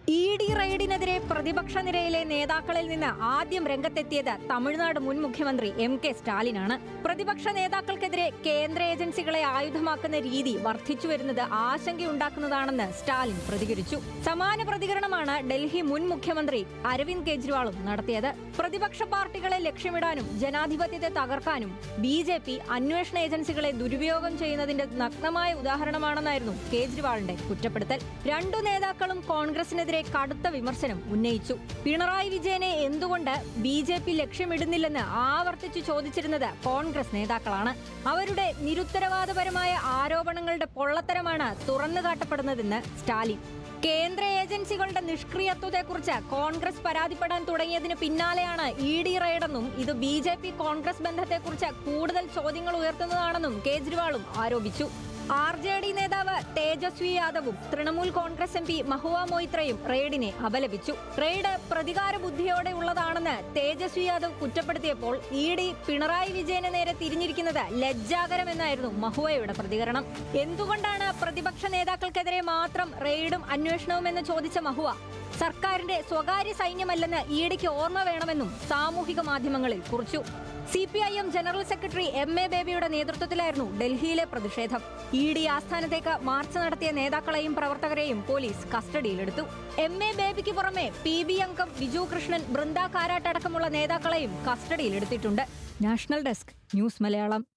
ED. റെയ്ഡിനെതിരെ പ്രതിപക്ഷ നിരയിലെ നേതാക്കളിൽ നിന്ന് ആദ്യം രംഗത്തെത്തിയത് തമിഴ്നാട് മുൻ മുഖ്യമന്ത്രി എം.കെ. സ്റ്റാലിനാണ്. പ്രതിപക്ഷ നേതാക്കൾക്കെതിരെ കേന്ദ്ര ഏജൻസികളെ ആയുധമാക്കുന്ന രീതി വർദ്ധിച്ചുവരുന്നത് ആശങ്കയുണ്ടാക്കുന്നതാണെന്ന് സ്റ്റാലിൻ പ്രതികരിച്ചു. സമാന പ്രതികരണമാണ് ഡൽഹി മുൻ മുഖ്യമന്ത്രി അരവിന്ദ് കെജ്രിവാളും നടത്തിയത്. പ്രതിപക്ഷ പാർട്ടികളെ ലക്ഷ്യമിടാനും ജനാധിപത്യത്തെ തകർക്കാനും ബി.ജെ.പി. അന്വേഷണ ഏജൻസികളെ ദുരുപയോഗം ചെയ്യുന്നതിന്റെ നഗ്നമായ ഉദാഹരണമാണെന്നായിരുന്നു കേജ്രിവാളിന്റെ കുറ്റപ്പെടുത്തൽ. രണ്ടു നേതാക്കളും കോൺഗ്രസിനെതിരെ കടുത്ത വിമർശനം ഉന്നയിച്ചു. പിണറായി വിജയനെ എന്തുകൊണ്ട് ബി.ജെ.പി. ലക്ഷ്യമിടുന്നില്ലെന്ന് ആവർത്തിച്ചു ചോദിച്ചിരുന്നത് കോൺഗ്രസ് നേതാക്കളാണ്. അവരുടെ നിരുത്തരവാദപരമായ ആരോപണങ്ങളുടെ പൊള്ളത്തരമാണ് തുറന്നുകാട്ടപ്പെടുന്നതെന്ന് സ്റ്റാലിൻ. കേന്ദ്ര ഏജൻസികളുടെ നിഷ്ക്രിയത്വത്തെക്കുറിച്ച് കോൺഗ്രസ് പരാതിപ്പെടാൻ തുടങ്ങിയതിന് പിന്നാലെയാണ് ഇ.ഡി. റെയ്ഡെന്നും ഇത് ബി.ജെ.പി. കോൺഗ്രസ് ബന്ധത്തെക്കുറിച്ച് കൂടുതൽ ചോദ്യങ്ങൾ ഉയർത്തുന്നതാണെന്നും കേജ്രിവാളും ആരോപിച്ചു. ആർ.ജെ.ഡി. നേതാവ് തേജസ്വി യാദവും തൃണമൂൽ കോൺഗ്രസ് എം.പി. മഹുവ മൊയ്ത്രയും റെയ്ഡിനെ അപലപിച്ചു. റെയ്ഡ് പ്രതികാര ബുദ്ധിയോടെ ഉള്ളതാണെന്ന് തേജസ്വി യാദവ് കുറ്റപ്പെടുത്തിയപ്പോൾ ഇ.ഡി. പിണറായി വിജയന് നേരെ തിരിഞ്ഞിരിക്കുന്നത് ലജ്ജാകരമെന്നായിരുന്നു മഹുവയുടെ പ്രതികരണം. എന്തുകൊണ്ടാണ് പ്രതിപക്ഷ നേതാക്കൾക്കെതിരെ മാത്രം റെയ്ഡും അന്വേഷണവും എന്ന് ചോദിച്ച മഹുവ, സർക്കാരിന്റെ സ്വകാര്യ സൈന്യമല്ലെന്ന് ഇ.ഡിക്ക് ഓർമ്മ വേണമെന്നും സാമൂഹിക മാധ്യമങ്ങളിൽ കുറിച്ചു. CPIM general secretary M.A. ബേബിയുടെ നേതൃത്വത്തിലായിരുന്നു ഡൽഹിയിലെ പ്രതിഷേധം. ഇ.ഡി. ആസ്ഥാനത്തേക്ക് മാർച്ച് നടത്തിയ നേതാക്കളെയും പ്രവർത്തകരെയും പോലീസ് കസ്റ്റഡിയിലെടുത്തു. M.A. ബേബിക്ക് പുറമെ PB അംഗം ബിജു കൃഷ്ണൻ, ബൃന്ദ കാരാട്ട് അടക്കമുള്ള നേതാക്കളെയും കസ്റ്റഡിയിലെടുത്തിട്ടുണ്ട്. National desk, news Malayalam.